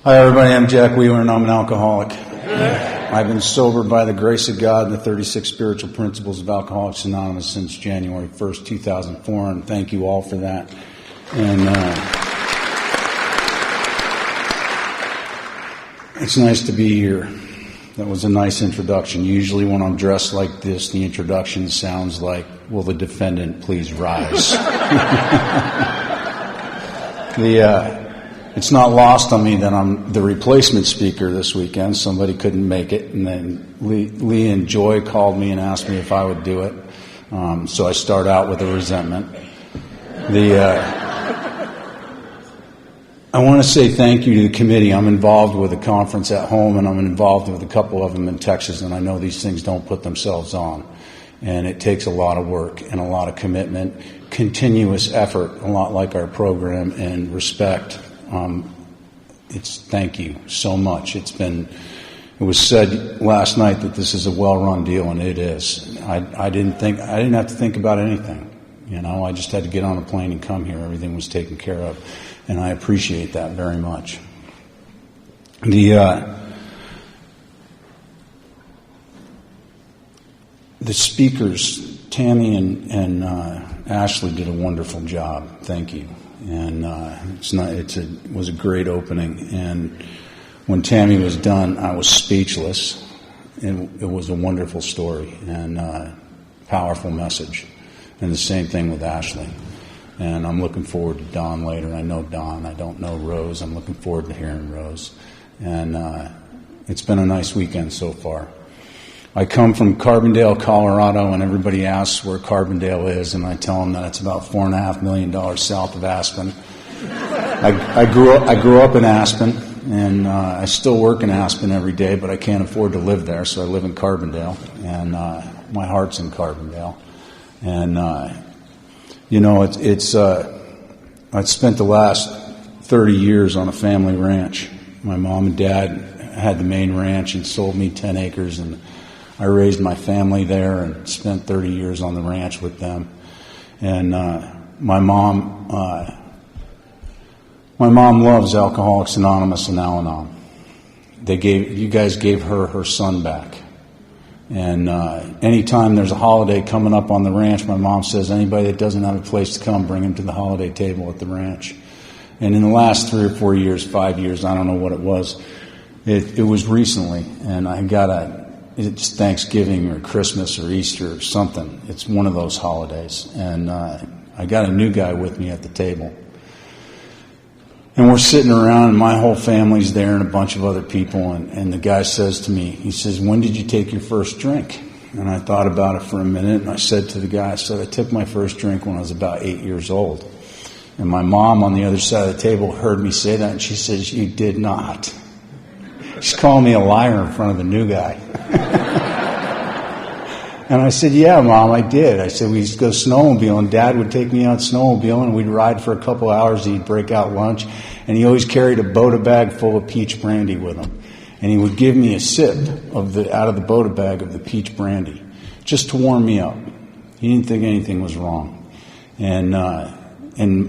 Hi everybody, I'm Jack Wheeler and I'm an alcoholic. I've been sober by the grace of God and the 36 spiritual principles of Alcoholics Anonymous since January 1st, 2004, and thank you all for that. And it's nice to be here. That was a nice introduction. Usually when I'm dressed like this, the introduction sounds like, will the defendant please rise? It's not lost on me that I'm the replacement speaker this weekend. Somebody couldn't make it, and then Lee and Joy called me and asked me if I would do it. So I start out with a resentment. I want to say thank you to the committee. I'm involved with a conference at home, and I'm involved with a couple of them in Texas, and I know these things don't put themselves on. And it takes a lot of work and a lot of commitment, continuous effort, a lot like our program, and respect. It's thank you so much. It was said last night that this is a well-run deal, and it is. I didn't have to think about anything. I just had to get on a plane and come here. Everything was taken care of, and I appreciate that very much. The speakers, Tammy and Ashley, did a wonderful job. Thank you. And it was a great opening. And when Tammy was done, I was speechless. And it was a wonderful story and powerful message. And the same thing with Ashley. And I'm looking forward to Dawn later. I know Dawn. I don't know Rose. I'm looking forward to hearing Rose. And it's been a nice weekend so far. I come from Carbondale, Colorado, and everybody asks where Carbondale is, and I tell them that it's about $4.5 million south of Aspen. I grew up in Aspen, and I still work in Aspen every day, but I can't afford to live there, so I live in Carbondale, and my heart's in Carbondale. And I've spent the last 30 years on a family ranch. My mom and dad had the main ranch and sold me 10 acres, and I raised my family there and spent 30 years on the ranch with them. And my mom loves Alcoholics Anonymous and Al-Anon. You guys gave her son back. And anytime there's a holiday coming up on the ranch, my mom says, anybody that doesn't have a place to come, bring them to the holiday table at the ranch. And in the last 3 or 4 years, 5 years, I don't know what it was, it was recently, and it's Thanksgiving or Christmas or Easter or something. It's one of those holidays. And I got a new guy with me at the table. And we're sitting around, and my whole family's there and a bunch of other people. And the guy says to me, he says, when did you take your first drink? And I thought about it for a minute, and I said to the guy, I took my first drink when I was about 8 years old. And my mom on the other side of the table heard me say that, and she says, you did not. She's calling me a liar in front of the new guy. And I said, yeah, Mom, I did. I said, we used to go snowmobiling. Dad would take me out snowmobiling, and we'd ride for a couple hours. He'd break out lunch, and he always carried a Boda bag full of peach brandy with him. And he would give me a sip out of the Boda bag of the peach brandy, just to warm me up. He didn't think anything was wrong. And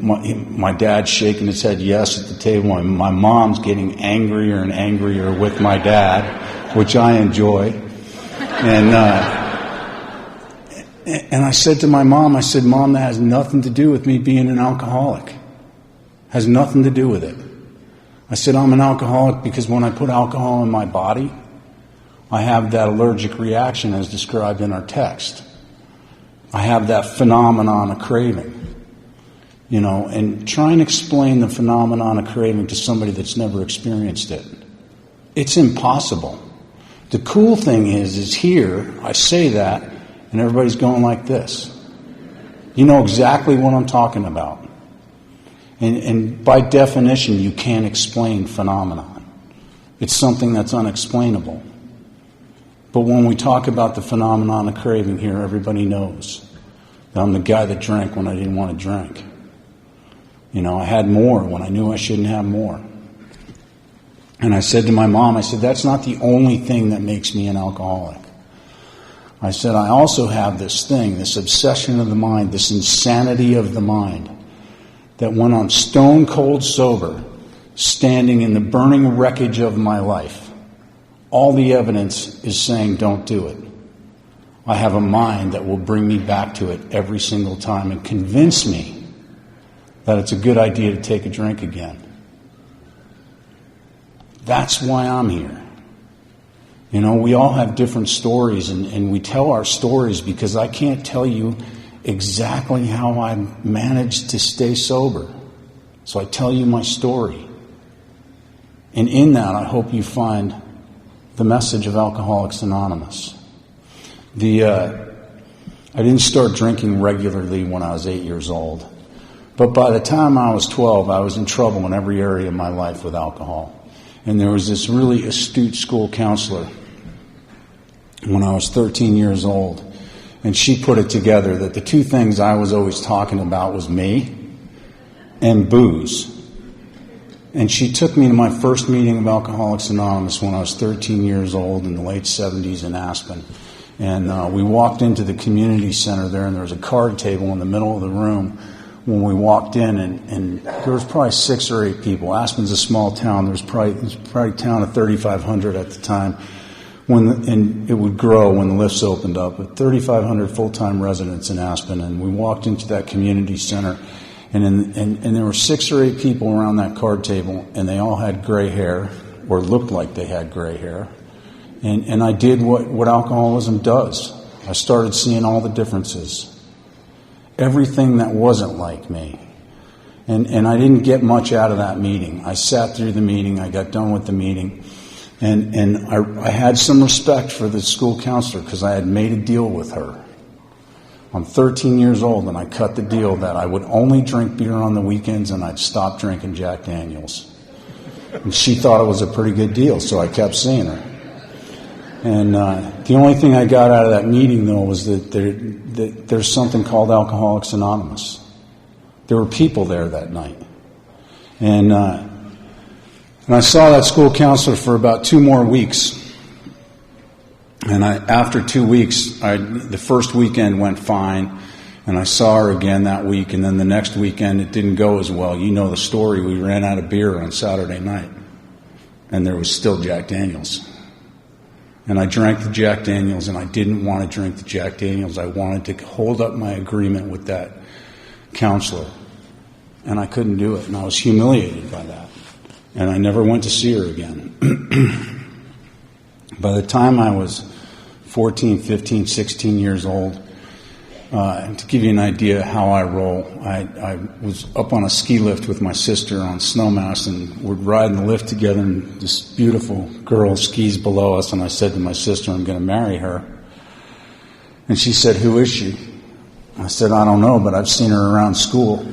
my dad's shaking his head yes at the table, and my mom's getting angrier and angrier with my dad, which I enjoy. And I said to my mom, Mom, that has nothing to do with me being an alcoholic. Has nothing to do with it. I said, I'm an alcoholic because when I put alcohol in my body, I have that allergic reaction as described in our text. I have that phenomenon of craving. And try and explain the phenomenon of craving to somebody that's never experienced it. It's impossible. The cool thing is here, I say that, and everybody's going like this. You know exactly what I'm talking about. And by definition, you can't explain phenomenon. It's something that's unexplainable. But when we talk about the phenomenon of craving here, everybody knows that I'm the guy that drank when I didn't want to drink. I had more when I knew I shouldn't have more. And I said to my mom, that's not the only thing that makes me an alcoholic. I said, I also have this thing, this obsession of the mind, this insanity of the mind, that when I'm stone cold sober, standing in the burning wreckage of my life. All the evidence is saying don't do it. I have a mind that will bring me back to it every single time and convince me that it's a good idea to take a drink again. That's why I'm here. You know, we all have different stories, and we tell our stories because I can't tell you exactly how I managed to stay sober. So I tell you my story. And in that, I hope you find the message of Alcoholics Anonymous. I didn't start drinking regularly when I was 8 years old. But by the time I was 12, I was in trouble in every area of my life with alcohol. And there was this really astute school counselor when I was 13 years old. And she put it together that the two things I was always talking about was me and booze. And she took me to my first meeting of Alcoholics Anonymous when I was 13 years old in the late 70s in Aspen. And we walked into the community center there, and there was a card table in the middle of the room when we walked in, and there was probably 6 or 8 people. Aspen's a small town. There was probably a town of 3,500 at the time, and it would grow when the lifts opened up. But 3,500 full-time residents in Aspen, and we walked into that community center, and there were 6 or 8 people around that card table, and they all had gray hair, or looked like they had gray hair. And I did what alcoholism does. I started seeing all the differences. Everything that wasn't like me. And I didn't get much out of that meeting. I sat through the meeting. I got done with the meeting. And I had some respect for the school counselor because I had made a deal with her. I'm 13 years old, and I cut the deal that I would only drink beer on the weekends and I'd stop drinking Jack Daniels. And she thought it was a pretty good deal, so I kept seeing her. And the only thing I got out of that meeting, though, was that there's something called Alcoholics Anonymous. There were people there that night. And I saw that school counselor for about 2 more weeks. And after 2 weeks, the first weekend went fine, and I saw her again that week. And then the next weekend, it didn't go as well. You know the story. We ran out of beer on Saturday night, and there was still Jack Daniels. And I drank the Jack Daniels, and I didn't want to drink the Jack Daniels. I wanted to hold up my agreement with that counselor. And I couldn't do it, and I was humiliated by that. And I never went to see her again. By the time I was 14, 15, 16 years old, to give you an idea how I roll, I was up on a ski lift with my sister on Snowmass, and we're riding the lift together, and this beautiful girl skis below us, and I said to my sister, I'm going to marry her. And she said, who is she? I said, I don't know, but I've seen her around school.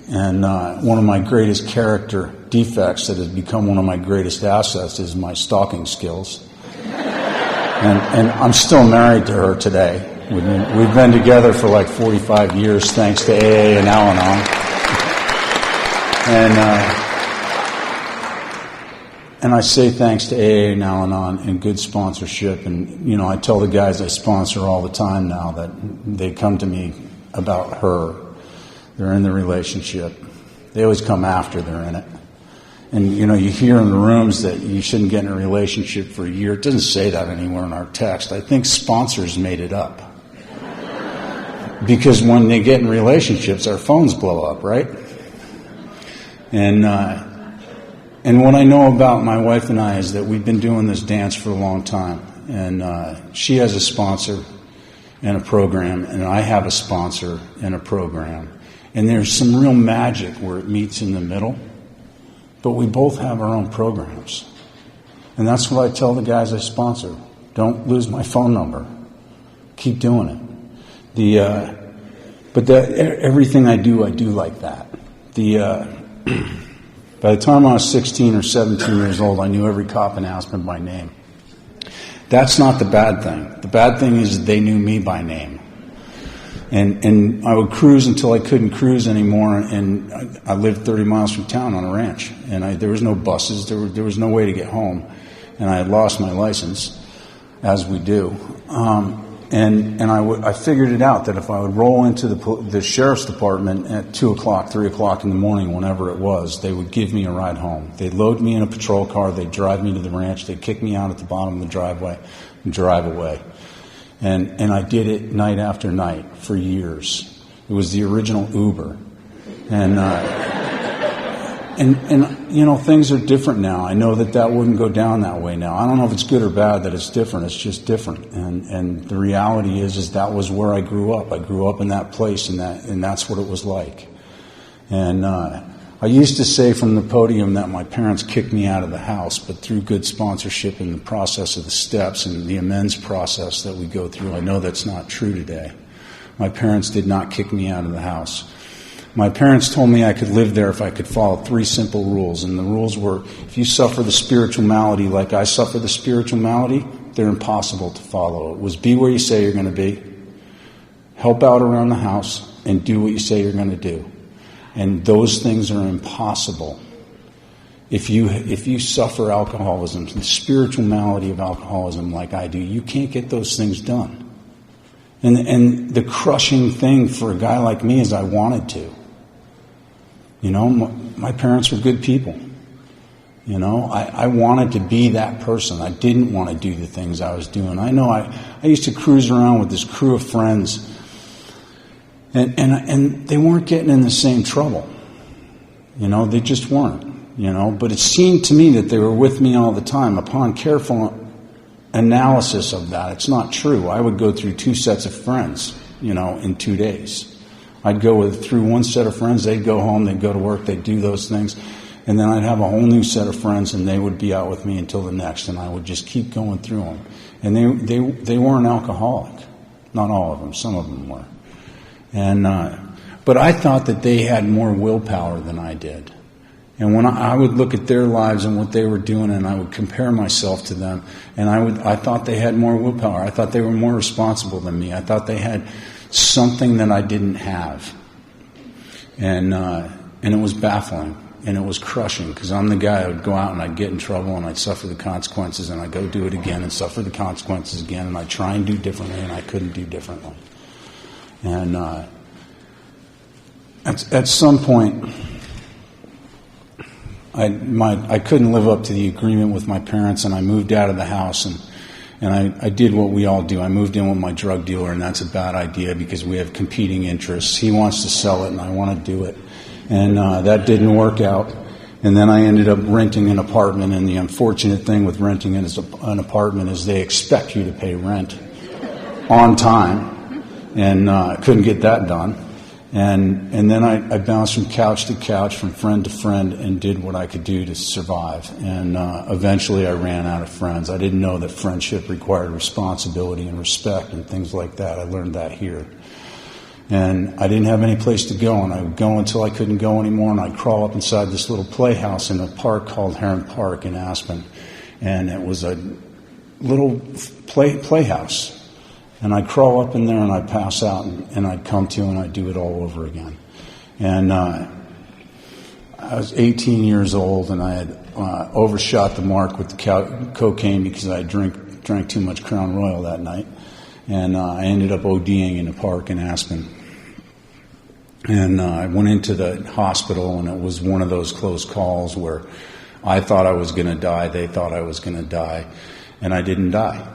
And one of my greatest character defects that has become one of my greatest assets is my stalking skills. And I'm still married to her today. We've been together for like 45 years, thanks to AA and Al-Anon. And I say thanks to AA and Al-Anon and good sponsorship. And, you know, I tell the guys I sponsor all the time now that they come to me about her. They're in the relationship. They always come after they're in it. And, you know, you hear in the rooms that you shouldn't get in a relationship for a year. It doesn't say that anywhere in our text. I think sponsors made it up. Because when they get in relationships, our phones blow up, right? And what I know about my wife and I is that we've been doing this dance for a long time. And she has a sponsor and a program, and I have a sponsor and a program. And there's some real magic where it meets in the middle. But we both have our own programs. And that's what I tell the guys I sponsor. Don't lose my phone number. Keep doing it. Everything I do like that. By the time I was 16 or 17 years old, I knew every cop in Aspen by name. That's not the bad thing. The bad thing is they knew me by name. And I would cruise until I couldn't cruise anymore, and I lived 30 miles from town on a ranch, and there was no buses, there was no way to get home, and I had lost my license, as we do. I figured it out that if I would roll into the sheriff's department at 2 o'clock, 3 o'clock in the morning, whenever it was, they would give me a ride home. They'd load me in a patrol car, they'd drive me to the ranch, they'd kick me out at the bottom of the driveway and drive away. And I did it night after night for years. It was the original Uber. And things are different now. I know that wouldn't go down that way now. I don't know if it's good or bad that it's different. It's just different. And the reality is that was where I grew up. I grew up in that place, and that's what it was like. And I used to say from the podium that my parents kicked me out of the house, but through good sponsorship and the process of the steps and the amends process that we go through, I know that's not true today. My parents did not kick me out of the house. My parents told me I could live there if I could follow 3 simple rules. And the rules were, if you suffer the spiritual malady like I suffer the spiritual malady, they're impossible to follow. It was be where you say you're going to be, help out around the house, and do what you say you're going to do. And those things are impossible. If you suffer alcoholism, the spiritual malady of alcoholism like I do, you can't get those things done. And the crushing thing for a guy like me is I wanted to. My parents were good people. I wanted to be that person. I didn't want to do the things I was doing. I know I used to cruise around with this crew of friends, and they weren't getting in the same trouble. They just weren't. But it seemed to me that they were with me all the time. Upon careful analysis of that, it's not true. I would go through 2 sets of friends, in 2 days. I'd go through one set of friends, they'd go home, they'd go to work, they'd do those things, and then I'd have a whole new set of friends, and they would be out with me until the next, and I would just keep going through them. And they weren't alcoholic. Not all of them, some of them were. But I thought that they had more willpower than I did. And when I would look at their lives and what they were doing, and I would compare myself to them, and I thought they had more willpower. I thought they were more responsible than me. I thought they had something that I didn't have. And it was baffling, and it was crushing, because I'm the guy who would go out and I'd get in trouble and I'd suffer the consequences, and I'd go do it again and suffer the consequences again, and I'd try and do differently, and I couldn't do differently. And at some point, I couldn't live up to the agreement with my parents, and I moved out of the house, and I did what we all do. I moved in with my drug dealer, and that's a bad idea because we have competing interests. He wants to sell it, and I want to do it. And that didn't work out. And then I ended up renting an apartment, and the unfortunate thing with renting an apartment is they expect you to pay rent on time, and couldn't get that done. And then I bounced from couch to couch, from friend to friend, and did what I could do to survive. And eventually I ran out of friends. I didn't know that friendship required responsibility and respect and things like that. I learned that here. And I didn't have any place to go, and I would go until I couldn't go anymore, and I'd crawl up inside this little playhouse in a park called Heron Park in Aspen. And it was a little playhouse. And I'd crawl up in there, and I'd pass out, and I'd come to, and I'd do it all over again. And I was 18 years old, and I had overshot the mark with the cocaine because I drank too much Crown Royal that night. And I ended up ODing in a park in Aspen. And I went into the hospital, and it was one of those close calls where I thought I was going to die, they thought I was going to die, and I didn't die.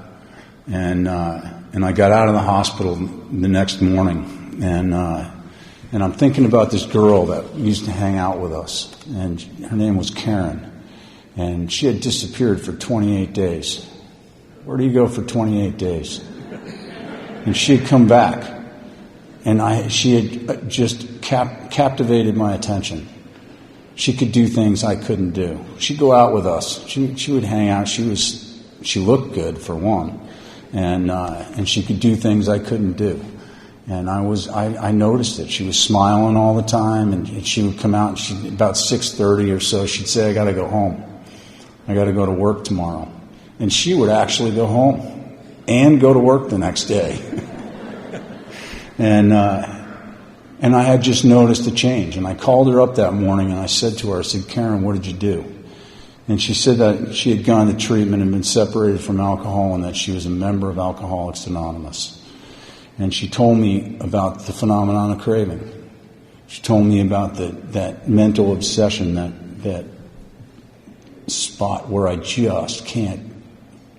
And I got out of the hospital the next morning, and I'm thinking about this girl that used to hang out with us, and her name was Karen, and she had disappeared for 28 days. Where do you go for 28 days? And she had come back, and she had just captivated my attention. She could do things I couldn't do. She'd go out with us. She would hang out. She looked good, for one. And she could do things I couldn't do. And I noticed it. She was smiling all the time, and she would come out, and about 6:30 or so, she'd say, I got to go home. I got to go to work tomorrow. And she would actually go home and go to work the next day. And I had just noticed a change. And I called her up that morning, and I said to her, I said, Karen, what did you do? And she said that she had gone to treatment and been separated from alcohol, and that she was a member of Alcoholics Anonymous. And she told me about the phenomenon of craving. She told me about that mental obsession, that spot where I just can't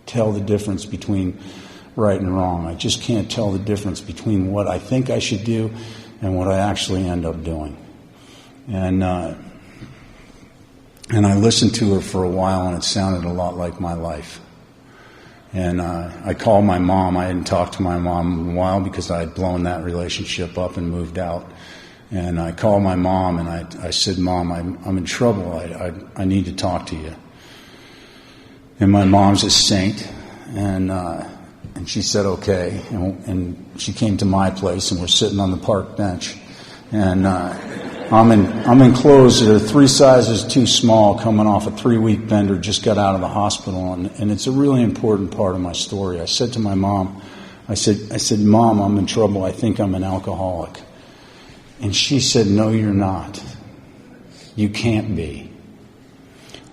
tell the difference between right and wrong. I just can't tell the difference between what I think I should do and what I actually end up doing. And I listened to her for a while, and it sounded a lot like my life. And I called my mom. I hadn't talked to my mom in a while because I had blown that relationship up and moved out. And I called my mom, and I said, Mom, I'm in trouble. I need to talk to you. And my mom's a saint, and she said, okay. And she came to my place, and we're sitting on the park bench. And I'm in clothes that are 3 sizes too small, coming off a 3-week bender, just got out of the hospital, and it's a really important part of my story. I said to my mom, I said, Mom, I'm in trouble. I think I'm an alcoholic. And she said, no, you're not. You can't be.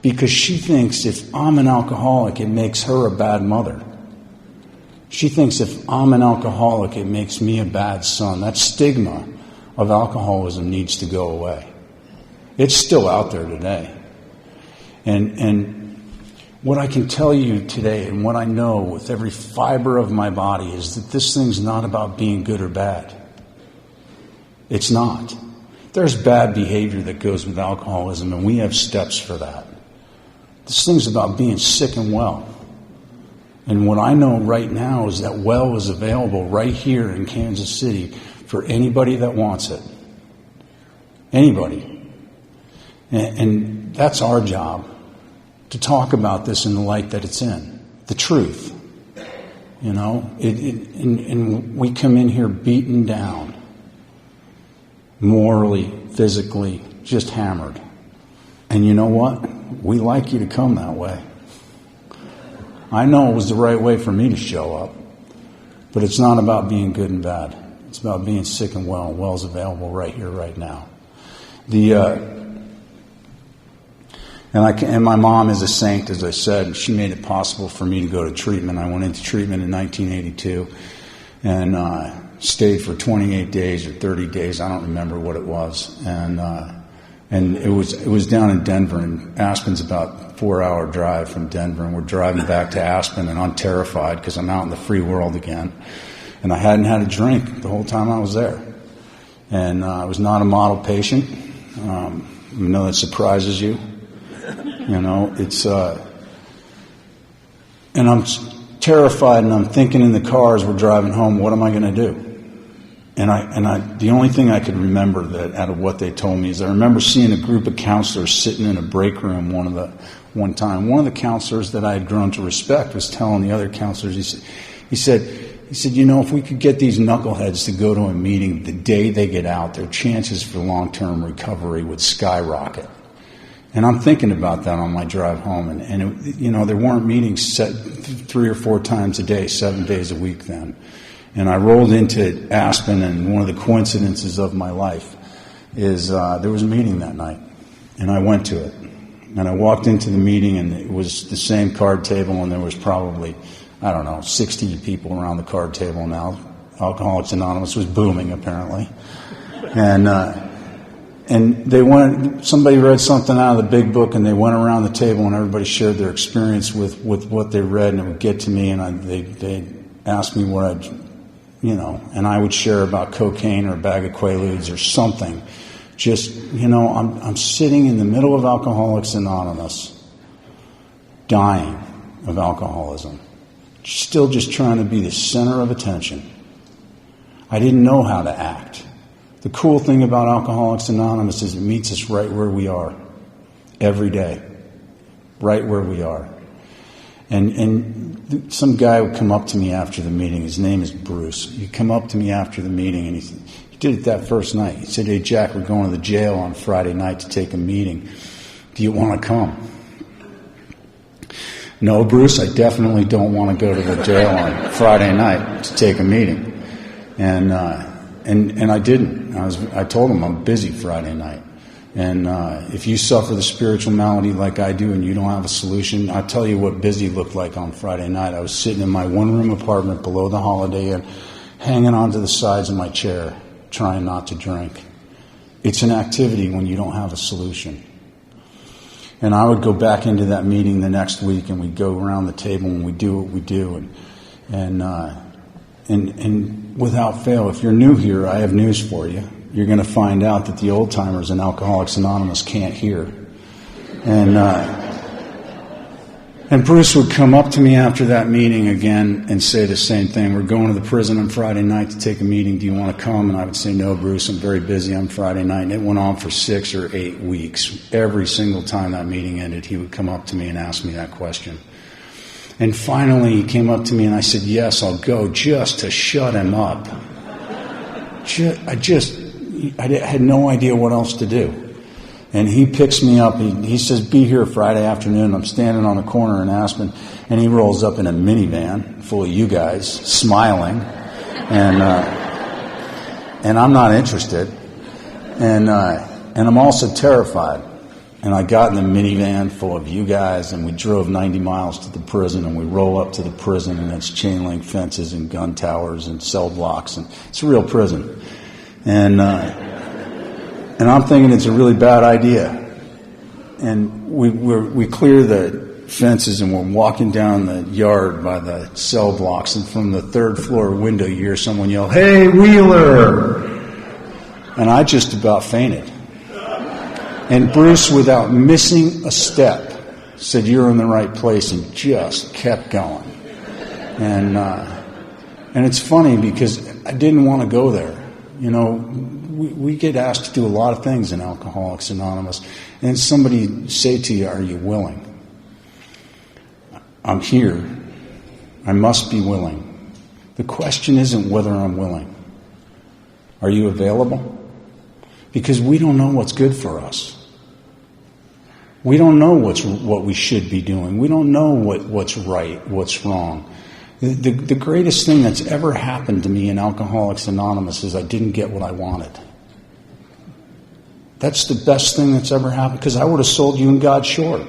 Because she thinks if I'm an alcoholic, it makes her a bad mother. She thinks if I'm an alcoholic, it makes me a bad son. That stigma of alcoholism needs to go away. It's still out there today. And what I can tell you today, and what I know with every fiber of my body, is that this thing's not about being good or bad. It's not. There's bad behavior that goes with alcoholism, and we have steps for that. This thing's about being sick and well. And what I know right now is that well is available right here in Kansas City for anybody that wants it. Anybody. And that's our job, to talk about this in the light that it's in. The truth. You know? And we come in here beaten down. Morally, physically, just hammered. And you know what? We like you to come that way. I know it was the right way for me to show up, but it's not about being good and bad. It's about being sick and well, and well's available right here, right now. And my mom is a saint, as I said, and she made it possible for me to go to treatment. I went into treatment in 1982, and stayed for 28 days or 30 days. I don't remember what it was. And it was down in Denver, and Aspen's about a 4-hour drive from Denver, and we're driving back to Aspen, and I'm terrified because I'm out in the free world again. And I hadn't had a drink the whole time I was there. And I was not a model patient. I know that surprises you. You know, it's... and I'm terrified, and I'm thinking in the car as we're driving home, what am I going to do? And the only thing I could remember that out of what they told me is I remember seeing a group of counselors sitting in a break room one time. One of the counselors that I had grown to respect was telling the other counselors, he said, you know, if we could get these knuckleheads to go to a meeting the day they get out, their chances for long-term recovery would skyrocket. And I'm thinking about that on my drive home. And you know, there weren't meetings set 3 or 4 times a day, 7 days a week then. And I rolled into Aspen, and one of the coincidences of my life is there was a meeting that night, and I went to it. And I walked into the meeting, and it was the same card table, and there was probably, 60 people around the card table now. Alcoholics Anonymous was booming, apparently. And somebody read something out of the big book, and they went around the table, and everybody shared their experience with what they read, and it would get to me, and they asked me what I'd... and I would share about cocaine or a bag of Quaaludes or something. Just, I'm sitting in the middle of Alcoholics Anonymous, dying of alcoholism, still just trying to be the center of attention. I didn't know how to act. The cool thing about Alcoholics Anonymous is it meets us right where we are, every day, right where we are. And some guy would come up to me after the meeting. His name is Bruce. He'd come up to me after the meeting, and he did it that first night. He said, "Hey, Jack, we're going to the jail on Friday night to take a meeting. Do you want to come?" "No, Bruce, I definitely don't want to go to the jail on Friday night to take a meeting." And I didn't. I told him I'm busy Friday night. And if you suffer the spiritual malady like I do and you don't have a solution, I'll tell you what busy looked like on Friday night. I was sitting in my one-room apartment below the Holiday Inn hanging onto the sides of my chair, trying not to drink. It's an activity when you don't have a solution. And I would go back into that meeting the next week, and we'd go around the table and we'd do what we do. And without fail, if you're new here, I have news for you. You're going to find out that the old timers in Alcoholics Anonymous can't hear. And Bruce would come up to me after that meeting again and say the same thing. We're going to the prison on Friday night to take a meeting. Do you want to come? And I would say, no, Bruce, I'm very busy on Friday night. And it went on for 6 or 8 weeks. Every single time that meeting ended, he would come up to me and ask me that question. And finally, he came up to me and I said, yes, I'll go, just to shut him up. I had no idea what else to do. And he picks me up. He says, be here Friday afternoon. I'm standing on the corner in Aspen. And he rolls up in a minivan full of you guys, smiling. And I'm not interested. And I'm also terrified. And I got in the minivan full of you guys, and we drove 90 miles to the prison, and we roll up to the prison, and it's chain link fences and gun towers and cell blocks, and it's a real prison. And I'm thinking it's a really bad idea. And we clear the fences, and we're walking down the yard by the cell blocks, and from the 3rd floor window you hear someone yell, "Hey, Wheeler!" And I just about fainted. And Bruce, without missing a step, said, "You're in the right place," and just kept going. And it's funny because I didn't want to go there. You know, we get asked to do a lot of things in Alcoholics Anonymous, and somebody say to you, "Are you willing?" I'm here. I must be willing. The question isn't whether I'm willing. Are you available? Because we don't know what's good for us. We don't know what we should be doing. We don't know what's right, what's wrong. The greatest thing that's ever happened to me in Alcoholics Anonymous is I didn't get what I wanted. That's the best thing that's ever happened, because I would have sold you and God short.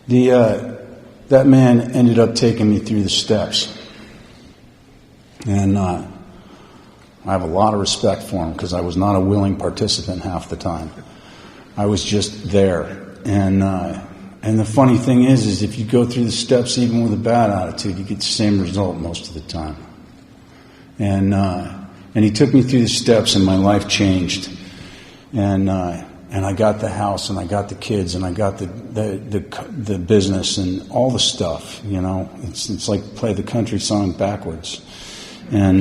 That man ended up taking me through the steps. And I have a lot of respect for him, because I was not a willing participant half the time. I was just there. And the funny thing is if you go through the steps even with a bad attitude, you get the same result most of the time. And he took me through the steps, and my life changed. And I got the house, and I got the kids, and I got the business and all the stuff. You know, it's like play the country song backwards. And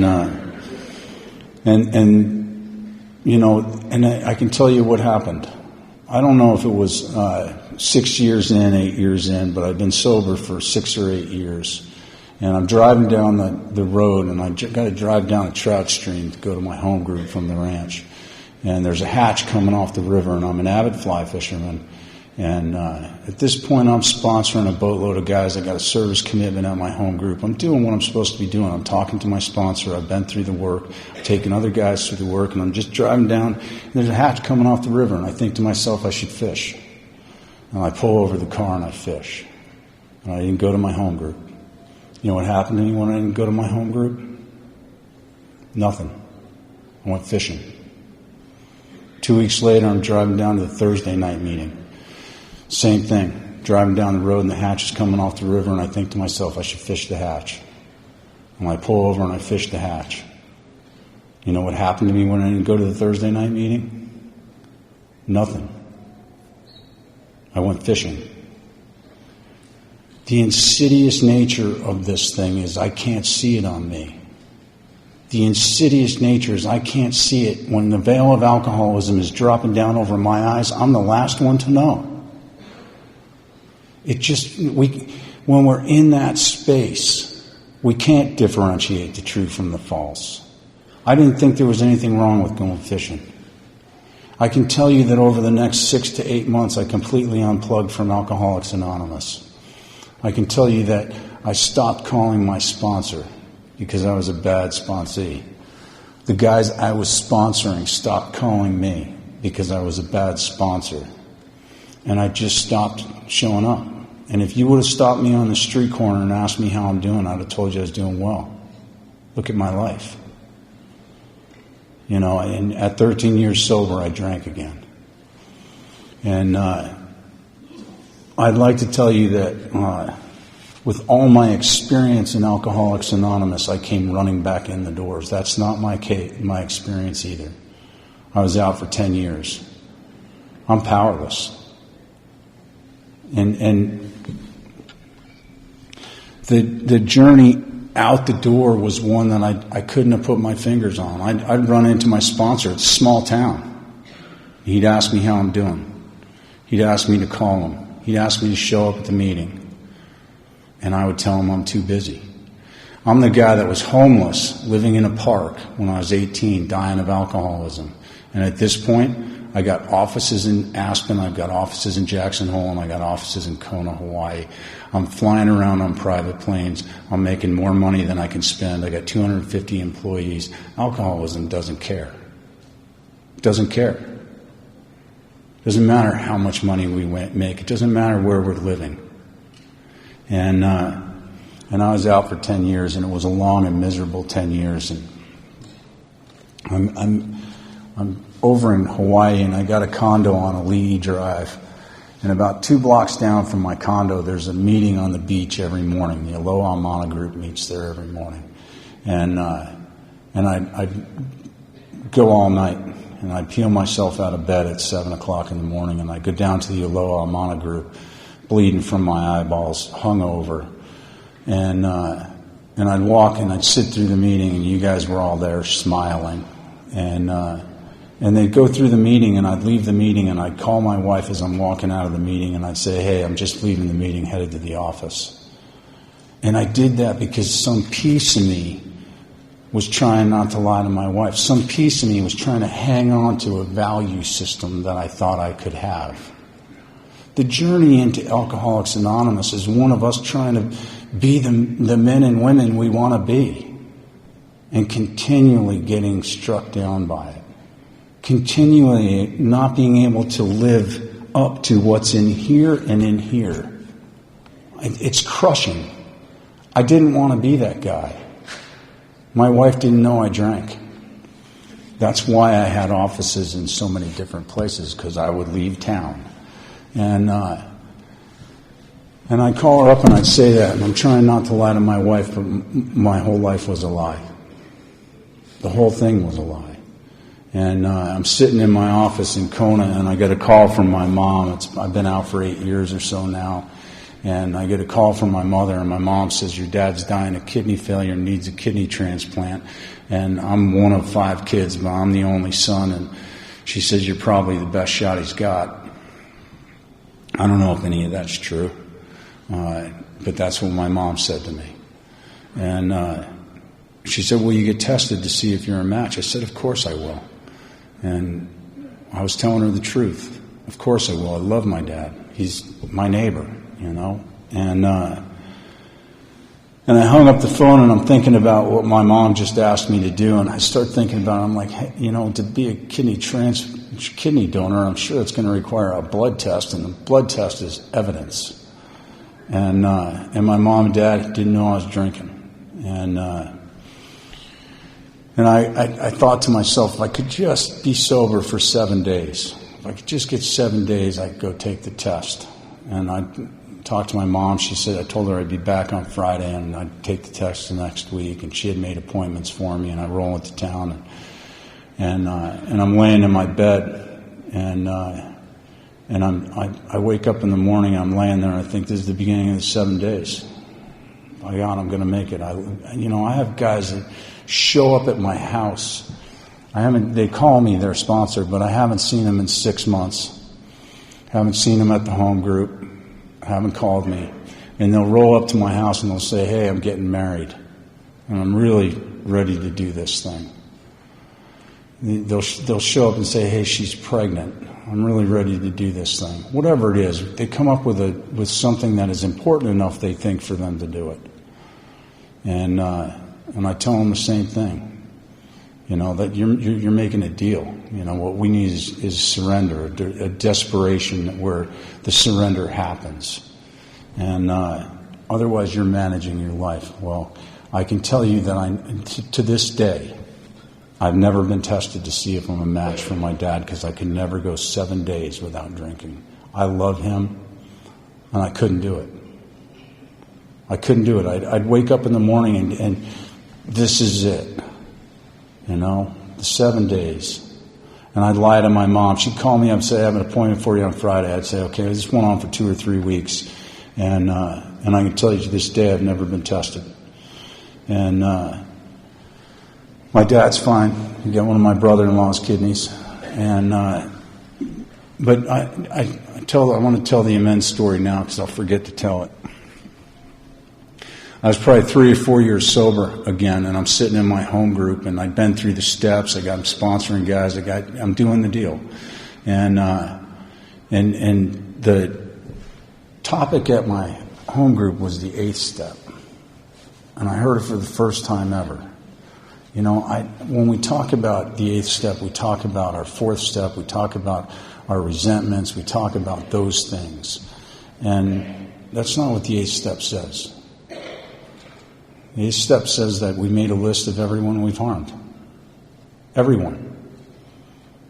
you know, and I can tell you what happened. I don't know if it was 6 years in, 8 years in, but I've been sober for 6 or 8 years. And I'm driving down the road, and I got to drive down a trout stream to go to my home group from the ranch. And there's a hatch coming off the river, and I'm an avid fly fisherman. And at this point, I'm sponsoring a boatload of guys. I got a service commitment at my home group. I'm doing what I'm supposed to be doing. I'm talking to my sponsor. I've been through the work. I'm taking other guys through the work, and I'm just driving down. And there's a hatch coming off the river, and I think to myself, I should fish. And I pull over the car and I fish. And I didn't go to my home group. You know what happened to me when I didn't go to my home group? Nothing. I went fishing. 2 weeks later, I'm driving down to the Thursday night meeting. Same thing. Driving down the road, and the hatch is coming off the river, and I think to myself, I should fish the hatch. And I pull over and I fish the hatch. You know what happened to me when I didn't go to the Thursday night meeting? Nothing. I went fishing. The insidious nature of this thing is I can't see it on me. The insidious nature is I can't see it. When the veil of alcoholism is dropping down over my eyes, I'm the last one to know. When we're in that space, we can't differentiate the true from the false. I didn't think there was anything wrong with going fishing. I can tell you that over the next 6 to 8 months, I completely unplugged from Alcoholics Anonymous. I can tell you that I stopped calling my sponsor because I was a bad sponsee. The guys I was sponsoring stopped calling me because I was a bad sponsor. And I just stopped showing up. And if you would have stopped me on the street corner and asked me how I'm doing, I'd have told you I was doing well. Look at my life. And at 13 years sober, I drank again. And I'd like to tell you that with all my experience in Alcoholics Anonymous, I came running back in the doors. That's not my experience either. I was out for 10 years. I'm powerless. And the journey out the door was one that I couldn't have put my fingers on. I'd run into my sponsor. It's a small town. He'd ask me how I'm doing. He'd ask me to call him. He'd ask me to show up at the meeting. And I would tell him I'm too busy. I'm the guy that was homeless, living in a park when I was 18, dying of alcoholism. And at this point, I got offices in Aspen, I've got offices in Jackson Hole, and I got offices in Kona, Hawaii. I'm flying around on private planes. I'm making more money than I can spend. I got 250 employees. Alcoholism doesn't care. It doesn't care. It doesn't matter how much money we make. It doesn't matter where we're living. And I was out for 10 years, and it was a long and miserable 10 years. And I'm over in Hawaii, and I got a condo on Ali'i Drive. And about 2 blocks down from my condo, there's a meeting on the beach every morning. The Aloha Mana group meets there every morning. And I'd go all night, and I'd peel myself out of bed at 7 o'clock in the morning, and I'd go down to the Aloha Mana group, bleeding from my eyeballs, hungover. And I'd walk and I'd sit through the meeting, and you guys were all there smiling. And they'd go through the meeting, and I'd leave the meeting, and I'd call my wife as I'm walking out of the meeting, and I'd say, hey, I'm just leaving the meeting, headed to the office. And I did that because some piece of me was trying not to lie to my wife. Some piece of me was trying to hang on to a value system that I thought I could have. The journey into Alcoholics Anonymous is one of us trying to be the men and women we want to be, and continually getting struck down by it. Continually not being able to live up to what's in here and in here. It's crushing. I didn't want to be that guy. My wife didn't know I drank. That's why I had offices in so many different places, because I would leave town. And I'd call her up and I'd say that, and I'm trying not to lie to my wife, but my whole life was a lie. The whole thing was a lie. And I'm sitting in my office in Kona, and I get a call from my mom. I've been out for 8 years or so now. And I get a call from my mother, and my mom says, your dad's dying of kidney failure and needs a kidney transplant. And I'm one of 5 kids, but I'm the only son. And she says, you're probably the best shot he's got. I don't know if any of that's true. But that's what my mom said to me. And she said, will you get tested to see if you're a match? I said, of course I will. And I was telling her the truth. Of course I will. I love my dad. He's my neighbor, And I hung up the phone, and I'm thinking about what my mom just asked me to do, and I start thinking about it. I'm like, hey, to be a kidney donor, I'm sure it's going to require a blood test, and the blood test is evidence. And my mom and dad didn't know I was drinking. And I thought to myself, if I could just be sober for 7 days, if I could just get 7 days, I could go take the test. And I talked to my mom. She said, I told her I'd be back on Friday, and I'd take the test the next week. And she had made appointments for me, and I roll into town. And I'm laying in my bed, and I wake up in the morning, and I'm laying there, and I think this is the beginning of the 7 days. By God, I'm going to make it. I have guys that show up at my house. They call me their sponsor, but I haven't seen them in 6 months. Haven't seen them at the home group. Haven't called me. And they'll roll up to my house and they'll say, hey, I'm getting married. And I'm really ready to do this thing. They'll show up and say, hey, she's pregnant. I'm really ready to do this thing. Whatever it is, they come up with something that is important enough, they think, for them to do it. And I tell them the same thing. That you're making a deal. What we need is surrender, a desperation where the surrender happens. And otherwise you're managing your life. Well, I can tell you that to this day, I've never been tested to see if I'm a match for my dad because I could never go 7 days without drinking. I love him, and I couldn't do it. I couldn't do it. I'd wake up in the morning and this is it. The 7 days. And I'd lie to my mom. She'd call me up and say, I have an appointment for you on Friday. I'd say, okay, this went on for 2 or 3 weeks. And I can tell you to this day I've never been tested. And my dad's fine. He got one of my brother-in-law's kidneys. And but I want to tell the immense story now because I'll forget to tell it. I was probably 3 or 4 years sober again, and I'm sitting in my home group, and I'd been through the steps. I'm sponsoring guys. I'm doing the deal, and the topic at my home group was the 8th step, and I heard it for the first time ever. When we talk about the 8th step, we talk about our 4th step. We talk about our resentments. We talk about those things, and that's not what the 8th step says. The 8th step says that we made a list of everyone we've harmed. Everyone.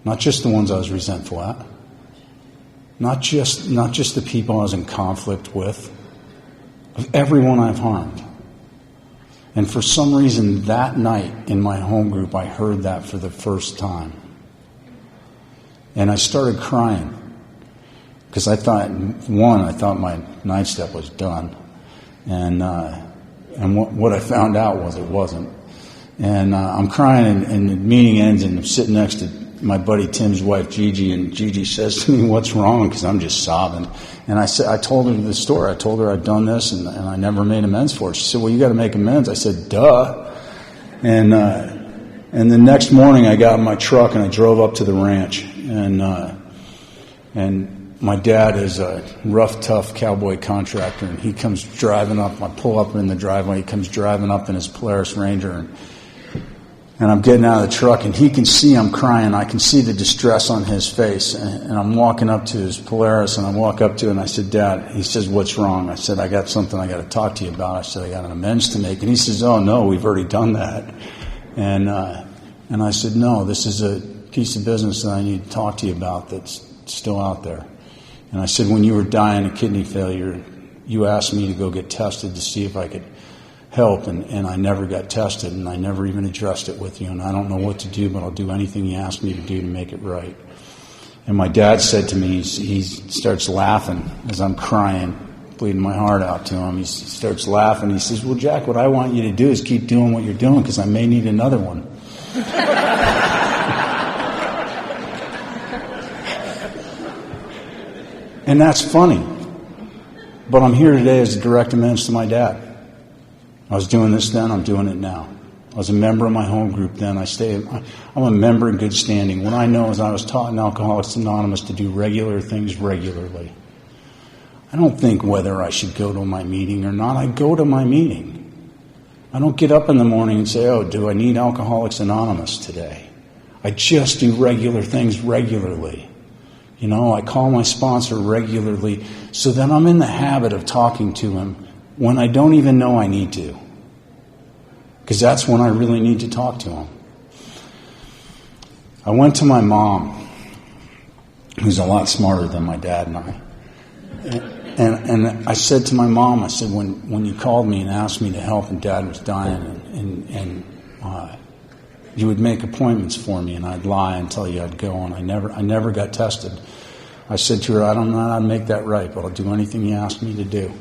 Not just the ones I was resentful at. Not just the people I was in conflict with. Of everyone I've harmed. And for some reason that night in my home group I heard that for the first time. And I started crying. Because I thought my 9th step was done. And what I found out was it wasn't. And I'm crying, and the meeting ends, and I'm sitting next to my buddy Tim's wife, Gigi, and Gigi says to me, what's wrong? Because I'm just sobbing. And I told her the story. I told her I'd done this, and I never made amends for it. She said, well, you got to make amends. I said, duh. And the next morning I got in my truck, and I drove up to the ranch. And my dad is a rough, tough cowboy contractor, and he comes driving up. I pull up in the driveway. He comes driving up in his Polaris Ranger, and I'm getting out of the truck, and he can see I'm crying. I can see the distress on his face, and I'm walking up to his Polaris, and I walk up to it, and I said, Dad, he says, what's wrong? I said, I got something I got to talk to you about. I said, I got an amends to make. And he says, oh, no, we've already done that. And I said, no, this is a piece of business that I need to talk to you about that's still out there. And I said, when you were dying of kidney failure, you asked me to go get tested to see if I could help, and I never got tested, and I never even addressed it with you, and I don't know what to do, but I'll do anything you ask me to do to make it right. And my dad said to me, he starts laughing as I'm crying, bleeding my heart out to him. He starts laughing. He says, well, Jack, what I want you to do is keep doing what you're doing because I may need another one. And that's funny. But I'm here today as a direct amends to my dad. I was doing this then, I'm doing it now. I was a member of my home group then. I'm a member in good standing. What I know is I was taught in Alcoholics Anonymous to do regular things regularly. I don't think whether I should go to my meeting or not. I go to my meeting. I don't get up in the morning and say, oh, do I need Alcoholics Anonymous today? I just do regular things regularly. I call my sponsor regularly so that I'm in the habit of talking to him when I don't even know I need to. Because that's when I really need to talk to him. I went to my mom, who's a lot smarter than my dad and I. And I said to my mom, I said, when you called me and asked me to help and Dad was dying and you would make appointments for me, and I'd lie and tell you I'd go, and I never got tested. I said to her, I don't know how to make that right, but I'll do anything you ask me to do.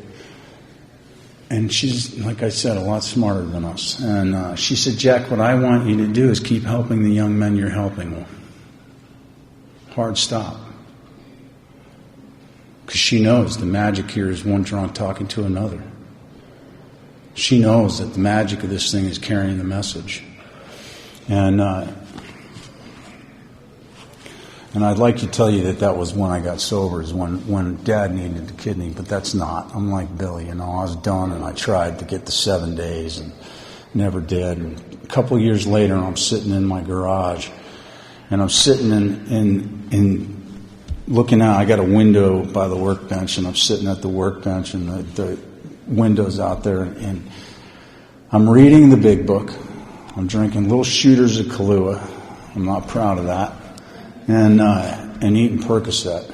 And she's, like I said, a lot smarter than us. And she said, Jack, what I want you to do is keep helping the young men you're helping. Hard stop. Because she knows the magic here is one drunk talking to another. She knows that the magic of this thing is carrying the message. And I'd like to tell you that was when I got sober, is when Dad needed the kidney, but that's not. I'm like Billy, I was done, and I tried to get the 7 days and never did. And a couple of years later, I'm sitting in my garage, and I'm sitting in looking out. I got a window by the workbench, and I'm sitting at the workbench, and the window's out there, and I'm reading the big book. I'm drinking little shooters of Kahlua. I'm not proud of that. And eating Percocet.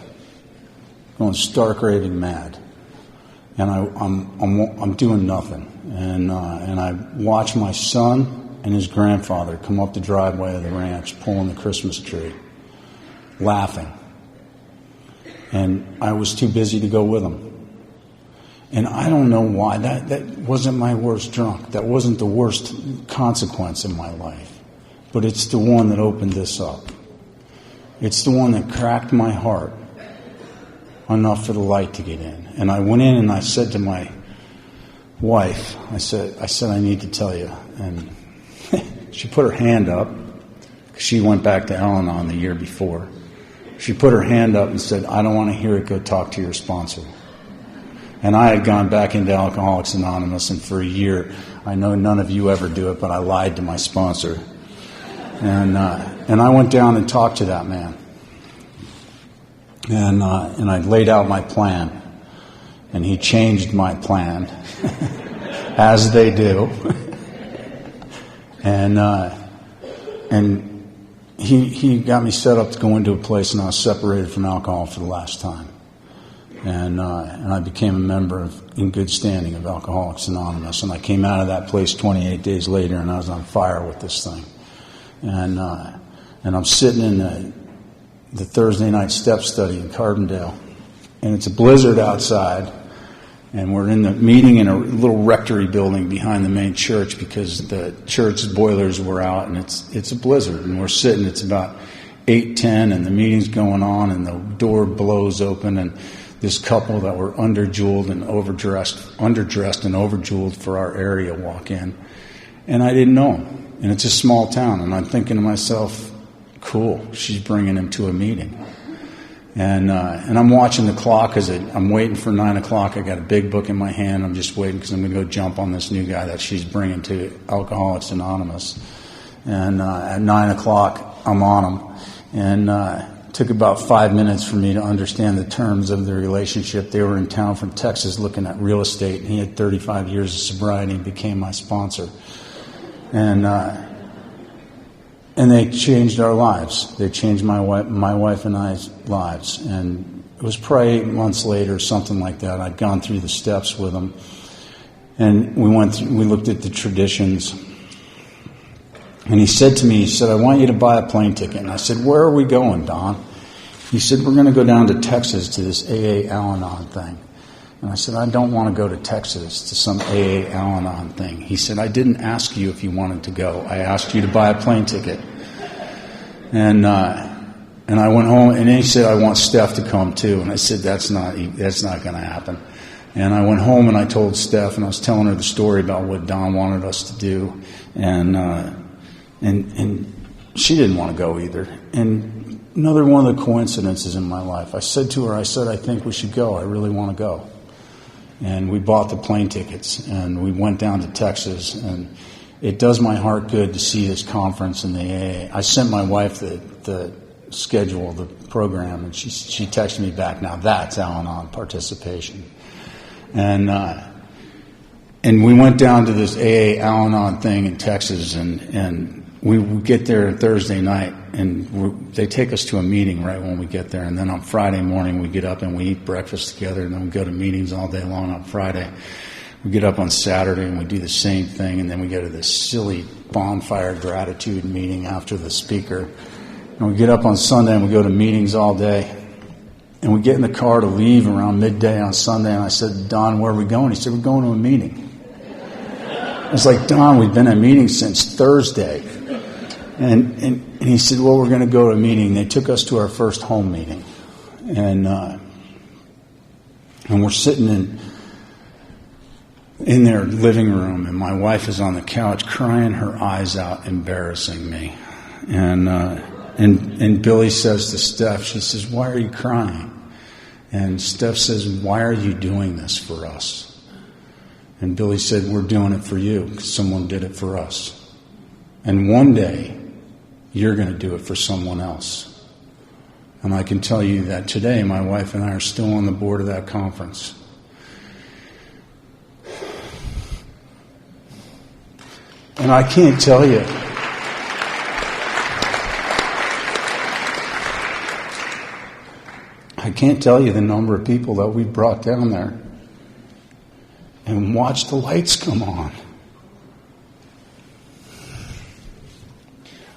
Going stark raving mad. And I'm doing nothing. And I watch my son and his grandfather come up the driveway of the ranch, pulling the Christmas tree, laughing. And I was too busy to go with them. And I don't know why. That wasn't my worst drunk. That wasn't the worst consequence in my life. But it's the one that opened this up. It's the one that cracked my heart enough for the light to get in. And I went in and I said to my wife, I said, I need to tell you. And she put her hand up. She went back to Al-Anon the year before. She put her hand up and said, I don't want to hear it. Go talk to your sponsor. And I had gone back into Alcoholics Anonymous, and for a year, I know none of you ever do it, but I lied to my sponsor. And I went down and talked to that man. And I laid out my plan. And he changed my plan, as they do. And he got me set up to go into a place, and I was separated from alcohol for the last time. And I became a member in good standing of Alcoholics Anonymous. And I came out of that place 28 days later, and I was on fire with this thing. And I'm sitting in the Thursday night step study in Carbondale, and it's a blizzard outside, and we're in the meeting in a little rectory building behind the main church because the church's boilers were out, and it's a blizzard, and we're sitting. It's about 8:10, and the meeting's going on, and the door blows open, and this couple that were underdressed and overjeweled for our area walk in. And I didn't know him. And it's a small town. And I'm thinking to myself, cool, she's bringing him to a meeting. And I'm watching the clock because I'm waiting for 9 o'clock. I got a big book in my hand. I'm just waiting because I'm going to go jump on this new guy that she's bringing to Alcoholics Anonymous. And at 9 o'clock, I'm on him. And it took about 5 minutes for me to understand the terms of the relationship. They were in town from Texas looking at real estate, and he had 35 years of sobriety and became my sponsor. And they changed our lives. They changed my wife and I's lives. And it was probably 8 months later, something like that. I'd gone through the steps with them, and we looked at the traditions. And he said to me, I want you to buy a plane ticket. And I said, where are we going, Don? He said, we're going to go down to Texas to this AA Al-Anon thing. And I said, I don't want to go to Texas to some AA Al-Anon thing. He said, I didn't ask you if you wanted to go. I asked you to buy a plane ticket. And I went home, and he said, I want Steph to come too. And I said, that's not going to happen. And I went home and I told Steph, and I was telling her the story about what Don wanted us to do. And she didn't want to go either. And another one of the coincidences in my life, I said to her, I think we should go. I really want to go. And we bought the plane tickets, and we went down to Texas. And it does my heart good to see this conference in the AA. I sent my wife the schedule, the program, and she texted me back, now that's Al-Anon participation. And we went down to this AA Al-Anon thing in Texas, and we get there Thursday night, and they take us to a meeting right when we get there. And then on Friday morning, we get up and we eat breakfast together, and then we go to meetings all day long on Friday. We get up on Saturday and we do the same thing, and then we go to this silly bonfire gratitude meeting after the speaker. And we get up on Sunday and we go to meetings all day. And we get in the car to leave around midday on Sunday, and I said, Don, where are we going? He said, we're going to a meeting. I was like, Don, we've been at meetings since Thursday. And he said, well, we're going to go to a meeting. They took us to our first home meeting. And we're sitting in their living room, and my wife is on the couch crying her eyes out, embarrassing me. And Billy says to Steph, she says, why are you crying? And Steph says, why are you doing this for us? And Billy said, we're doing it for you because someone did it for us. And one day, you're going to do it for someone else. And I can tell you that today, my wife and I are still on the board of that conference. And I can't tell you. I can't tell you the number of people that we brought down there and watched the lights come on.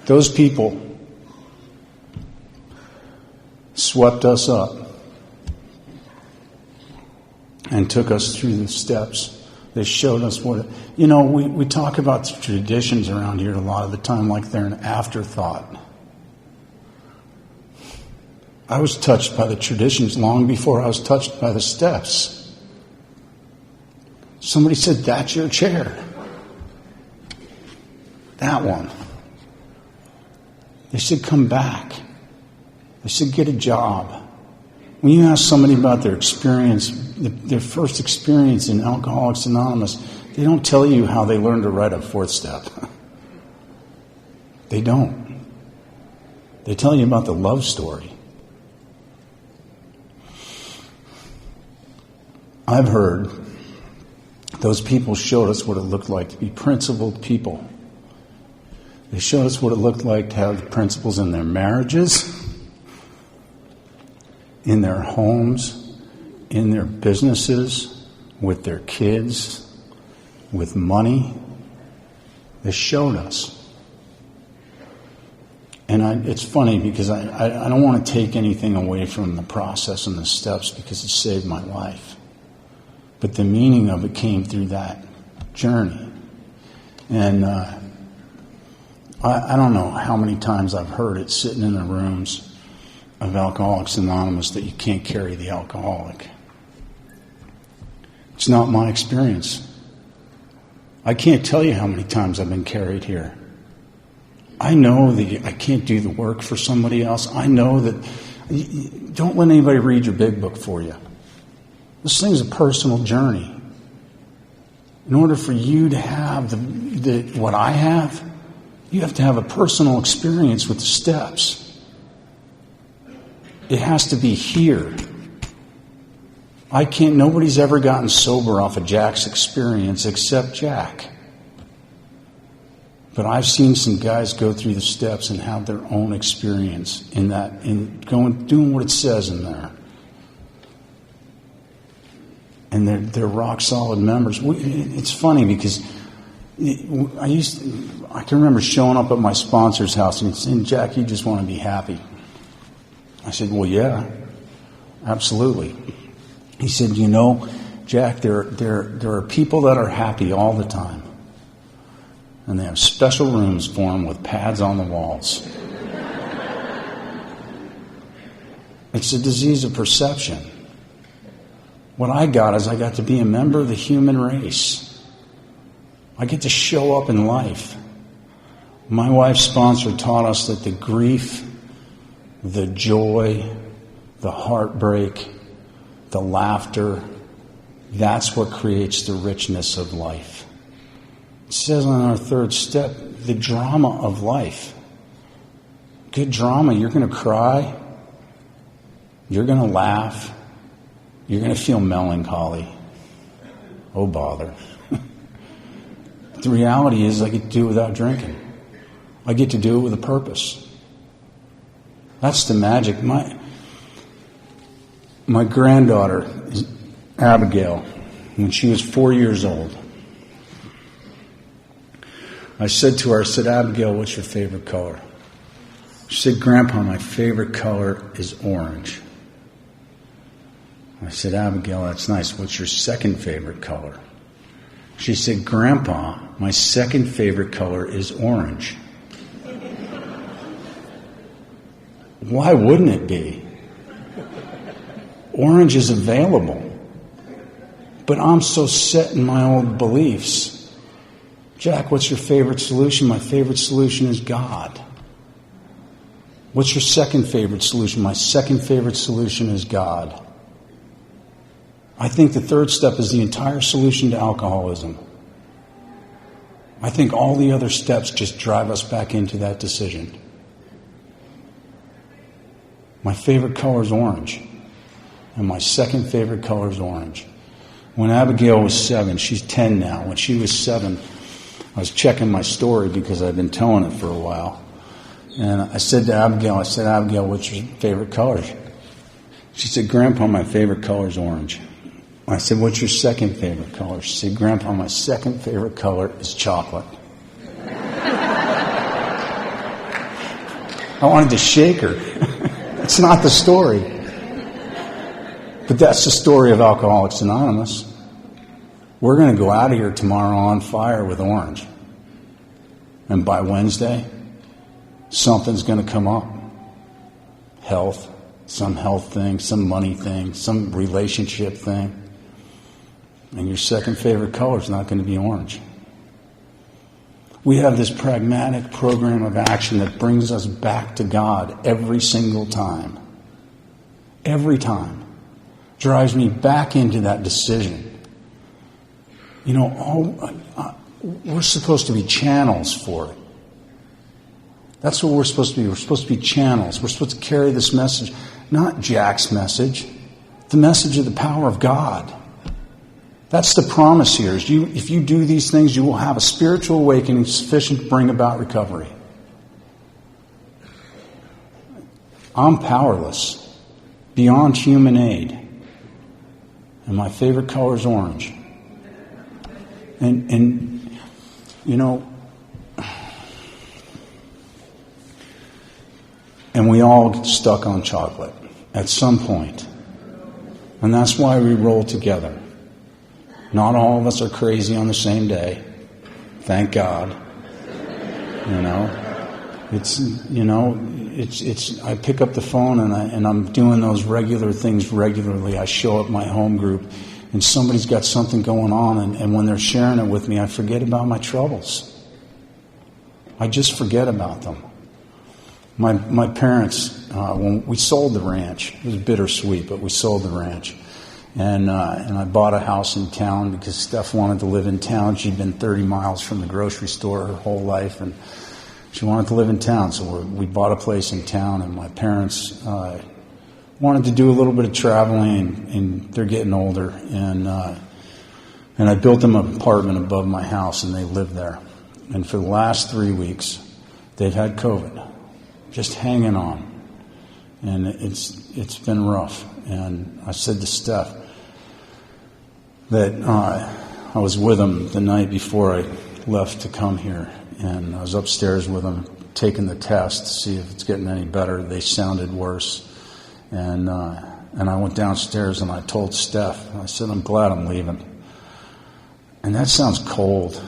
Those people swept us up and took us through the steps. They showed us what... we talk about the traditions around here a lot of the time like they're an afterthought. I was touched by the traditions long before I was touched by the steps. Somebody said, "That's your chair." That one. They said, "Come back." They said, "Get a job." When you ask somebody about their experience, their first experience in Alcoholics Anonymous, they don't tell you how they learned to write a fourth step. They don't. They tell you about the love story. I've heard those people showed us what it looked like to be principled people. They showed us what it looked like to have principles in their marriages, in their homes, in their businesses, with their kids, with money. They showed us. And it's funny because I don't want to take anything away from the process and the steps because it saved my life. But the meaning of it came through that journey. And I don't know how many times I've heard it sitting in the rooms of Alcoholics Anonymous that you can't carry the alcoholic. It's not my experience. I can't tell you how many times I've been carried here. I know that I can't do the work for somebody else. I know that... Don't let anybody read your big book for you. This thing's a personal journey. In order for you to have what I have, you have to have a personal experience with the steps. It has to be here. Nobody's ever gotten sober off of Jack's experience except Jack. But I've seen some guys go through the steps and have their own experience in doing what it says in there. And they're rock solid members. It's funny because I can remember showing up at my sponsor's house and saying, "Jack, you just want to be happy." I said, "Well, yeah, absolutely." He said, "Jack, there are people that are happy all the time, and they have special rooms for them with pads on the walls. It's a disease of perception. What I got is I got to be a member of the human race. I get to show up in life. My wife's sponsor taught us that the grief, the joy, the heartbreak, the laughter, that's what creates the richness of life. It says on our third step, the drama of life. Good drama, you're going to cry, you're going to laugh, you're going to feel melancholy. Oh, bother. The reality is I get to do it without drinking. I get to do it with a purpose. That's the magic. My granddaughter, Abigail, when she was 4 years old, I said to her, "Abigail, what's your favorite color?" She said, "Grandpa, my favorite color is orange." I said, "Abigail, that's nice. What's your second favorite color?" She said, "Grandpa, my second favorite color is orange." Why wouldn't it be? Orange is available. But I'm so set in my old beliefs. "Jack, what's your favorite solution?" "My favorite solution is God." "What's your second favorite solution?" "My second favorite solution is God." I think the third step is the entire solution to alcoholism. I think all the other steps just drive us back into that decision. My favorite color is orange, and my second favorite color is orange. When Abigail was 7, she's 10 now. When she was 7, I was checking my story because I've been telling it for a while. And I said to Abigail, Abigail, what's your favorite color? She said, Grandpa, my favorite color is orange. I said, what's your second favorite color? She said, Grandpa, my second favorite color is chocolate. I wanted to shake her. That's not the story. But that's the story of Alcoholics Anonymous. We're going to go out of here tomorrow on fire with orange. And by Wednesday, something's going to come up. Health, some health thing, some money thing, some relationship thing. And your second favorite color is not going to be orange. We have this pragmatic program of action that brings us back to God every single time. Every time. Drives me back into that decision. You know, we're supposed to be channels for it. That's what we're supposed to be. We're supposed to be channels. We're supposed to carry this message, not Jack's message, the message of the power of God. That's the promise here. If you do these things, you will have a spiritual awakening sufficient to bring about recovery. I'm powerless, beyond human aid. And my favorite color is orange. And you know, and we all get stuck on chocolate at some point. And that's why we roll together. Not all of us are crazy on the same day. Thank God. You know, it's. I pick up the phone and I'm doing those regular things regularly. I show up my home group, and somebody's got something going on, and when they're sharing it with me, I forget about my troubles. I just forget about them. My parents, when we sold the ranch, it was bittersweet, but we sold the ranch. And I bought a house in town because Steph wanted to live in town. She'd been 30 miles from the grocery store her whole life, and she wanted to live in town. So we bought a place in town, and my parents wanted to do a little bit of traveling, and they're getting older. And I built them an apartment above my house, and they lived there. And for the last 3 weeks, they've had COVID, just hanging on. And it's been rough. And I said to Steph that I was with them the night before I left to come here, and I was upstairs with them taking the test to see if it's getting any better. They sounded worse, and I went downstairs and I told Steph, I said, I'm glad I'm leaving. And that sounds cold,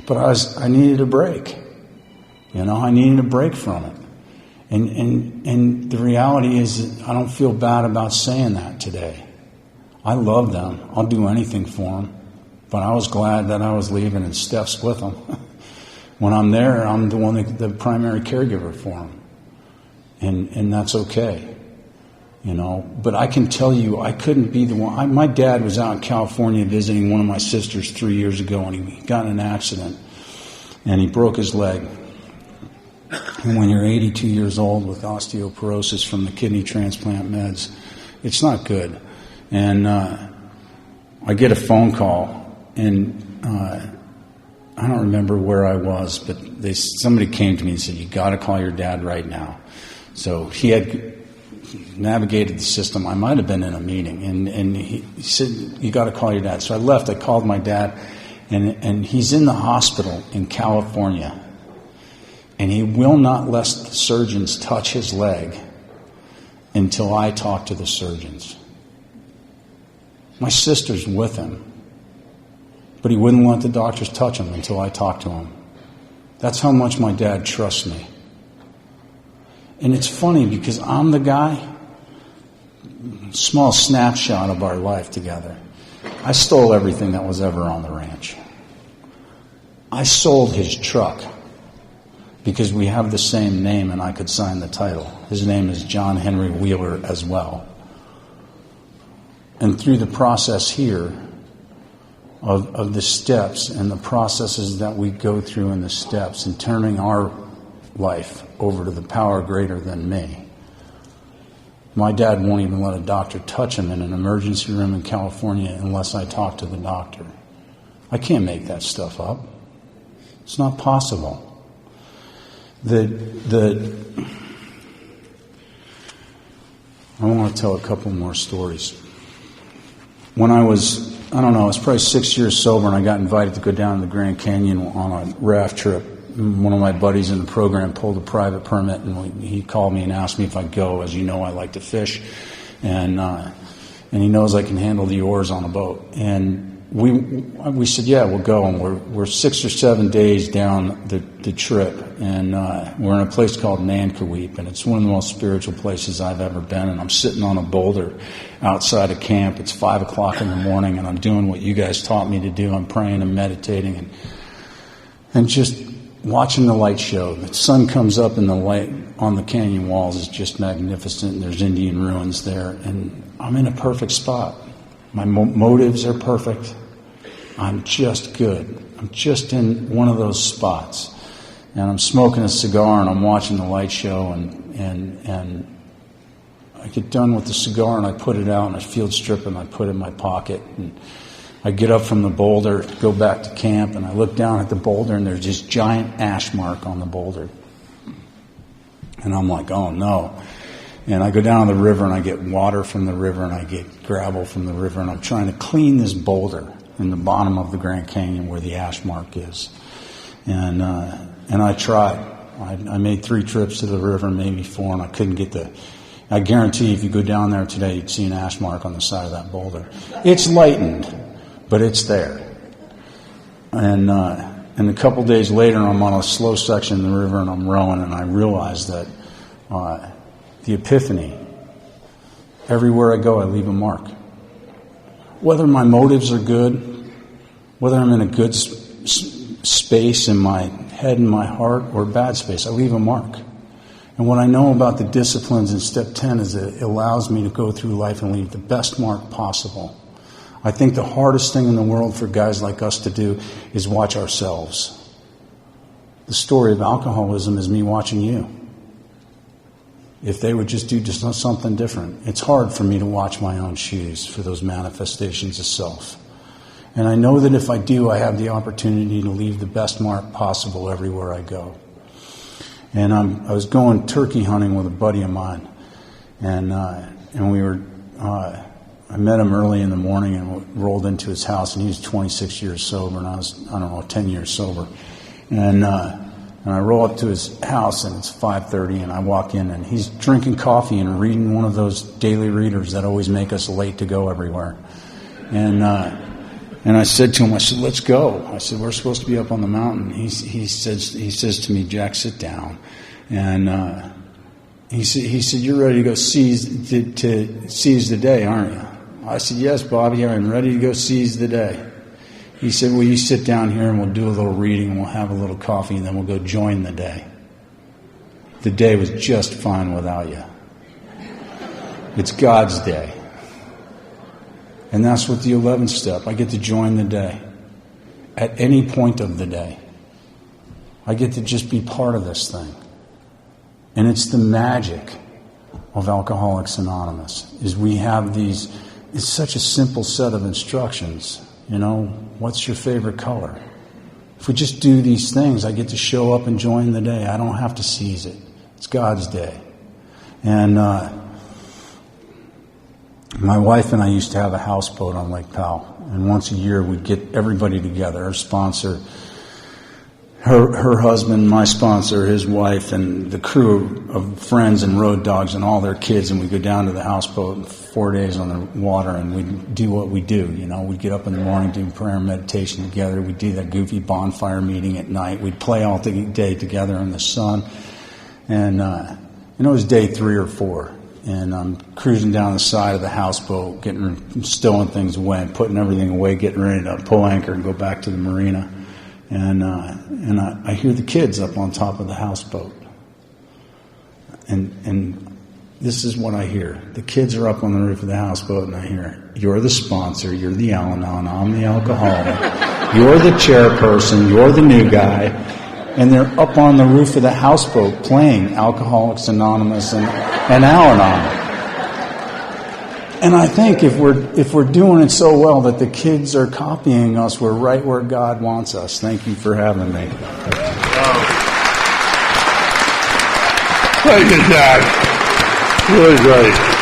but I needed a break. You know, I needed a break from it. And the reality is that I don't feel bad about saying that today. I love them. I'll do anything for them. But I was glad that I was leaving and Steph's with them. When I'm there, I'm the primary caregiver for them. And that's okay. You know, but I can tell you, I couldn't be the one. My dad was out in California visiting one of my sisters 3 years ago, and he got in an accident, and he broke his leg. And when you're 82 years old with osteoporosis from the kidney transplant meds, it's not good. And I get a phone call, and I don't remember where I was, but somebody came to me and said, you got to call your dad right now. So he had navigated the system. I might have been in a meeting, and he said, you got to call your dad. So I left. I called my dad, and he's in the hospital in California. And he will not let the surgeons touch his leg until I talk to the surgeons. My sister's with him, but he wouldn't let the doctors touch him until I talked to him. That's how much my dad trusts me. And it's funny because I'm the guy, small snapshot of our life together. I stole everything that was ever on the ranch. I sold his truck because we have the same name and I could sign the title. His name is John Henry Wheeler as well. And through the process here of the steps and the processes that we go through in the steps and turning our life over to the power greater than me, my dad won't even let a doctor touch him in an emergency room in California unless I talk to the doctor. I can't make that stuff up. It's not possible. I want to tell a couple more stories. When I was probably 6 years sober, and I got invited to go down to the Grand Canyon on a raft trip. One of my buddies in the program pulled a private permit, and he called me and asked me if I'd go. As you know, I like to fish, and he knows I can handle the oars on a boat. And we said, yeah, we'll go. And we're 6 or 7 days down the trip, and we're in a place called Nankoweap, and it's one of the most spiritual places I've ever been. And I'm sitting on a boulder outside of camp. It's 5 o'clock in the morning, and I'm doing what you guys taught me to do. I'm praying and meditating, and just watching the light show. The sun comes up, and the light on the canyon walls is just magnificent. And there's Indian ruins there, and I'm in a perfect spot. My motives are perfect. I'm just good. I'm just in one of those spots. And I'm smoking a cigar and I'm watching the light show, and I get done with the cigar and I put it out in a field strip and I put it in my pocket. And I get up from the boulder, go back to camp, and I look down at the boulder and there's this giant ash mark on the boulder. And I'm like, oh no. And I go down to the river and I get water from the river and I get gravel from the river, and I'm trying to clean this boulder in the bottom of the Grand Canyon where the ash mark is. And I tried. I made 3 trips to the river, maybe 4, and I couldn't get I guarantee if you go down there today, you'd see an ash mark on the side of that boulder. It's lightened, but it's there. And a couple days later, I'm on a slow section of the river and I'm rowing, and I realize that the epiphany, everywhere I go, I leave a mark. Whether my motives are good, whether I'm in a good space in my head and my heart, or bad space, I leave a mark. And what I know about the disciplines in Step 10 is that it allows me to go through life and leave the best mark possible. I think the hardest thing in the world for guys like us to do is watch ourselves. The story of alcoholism is me watching you. If they would just do something different. It's hard for me to watch my own shoes for those manifestations of self. And I know that if I do, I have the opportunity to leave the best mark possible everywhere I go. And I was going turkey hunting with a buddy of mine, and we were. I met him early in the morning and rolled into his house, and he was 26 years sober, and I was 10 years sober, and I roll up to his house, and it's 5:30, and I walk in, and he's drinking coffee and reading one of those daily readers that always make us late to go everywhere, And I said to him, I said, let's go. I said, we're supposed to be up on the mountain. He says to me, Jack, sit down. And he said, you're ready to go seize the day, aren't you? I said, yes, Bobby, I'm ready to go seize the day. He said, well, you sit down here and we'll do a little reading and we'll have a little coffee and then we'll go join the day. The day was just fine without you. It's God's day. And that's what the 11th step. I get to join the day. At any point of the day. I get to just be part of this thing. And it's the magic of Alcoholics Anonymous. Is we have these, it's such a simple set of instructions. You know, what's your favorite color? If we just do these things, I get to show up and join the day. I don't have to seize it. It's God's day. And my wife and I used to have a houseboat on Lake Powell, and once a year we'd get everybody together, our sponsor, her husband, my sponsor, his wife, and the crew of friends and road dogs and all their kids, and we'd go down to the houseboat 4 days on the water, and we'd do what we do, you know. We'd get up in the morning, do prayer and meditation together. We'd do that goofy bonfire meeting at night. We'd play all day together in the sun, and it was day 3 or 4. And I'm cruising down the side of the houseboat, stowing things away and putting everything away, getting ready to pull anchor and go back to the marina. And I hear the kids up on top of the houseboat. And this is what I hear. The kids are up on the roof of the houseboat, and I hear, you're the sponsor, you're the Al-Anon, I'm the alcoholic, you're the chairperson, you're the new guy. And they're up on the roof of the houseboat playing Alcoholics Anonymous and Al-Anon. And I think if we're doing it so well that the kids are copying us, we're right where God wants us. Thank you for having me. Thank you, Jack. Really great.